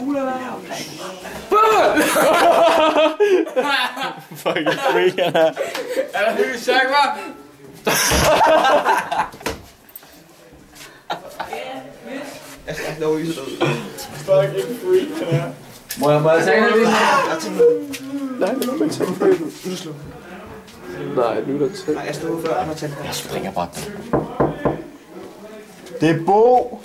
fugle eller hvad? Fucking freak, han er. Er der hygge chok, hva'? Jeg skal love I så ud. Fucking freak, han er. Må jeg tage noget? Nej, det må man tage på. Nu slå. Nej, nu er der tæt. Nej, jeg stod før, han har tændt. Jeg springer bare. Det er Bo.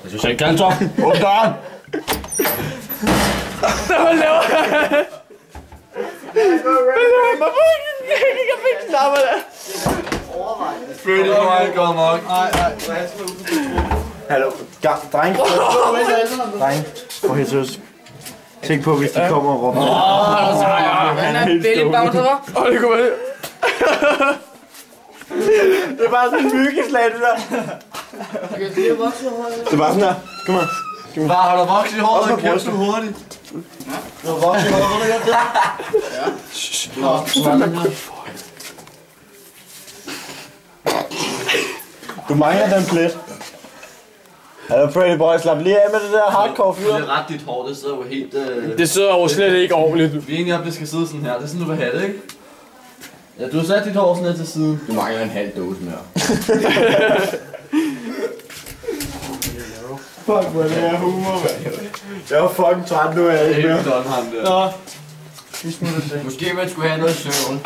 Jeg synes ikke, kan så. Åbn døren. Hvad laver han? Jeg fik knapper der. Freddy Boy går nok. Nej. Hallo. Dreng. Dreng. Prøv helt seriøst. Tænk på, hvis de kommer og råber. Han er bellybouncer, hva'? Det kunne være det. Det er bare sådan en myggeslag, det der. Det er bare sådan der. Kom her. Bare har du vokset i håret, kæft du hurtigt. Du har vokset i håret, ved du det? Ja. Du mangler den plet. Hallo Freddy Boy, slap lige af med det der hardcore fyr. Det er ret dit hår, det sidder jo helt... Det sidder jo slet ikke ordentligt. Vi er enige om, det skal sidde sådan her. Det er sådan, du vil have det, ikke? Ja, du har sat dit hår sådan her til siden. Du mangler en halv dåse mere. Fuck, hvor det er humor, mand. Jeg er fucking træt nu, jeg ikke mere. Helt done, ham der. Nå. Vi smutter det. Måske man skulle have noget søvn.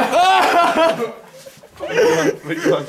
Velkommen.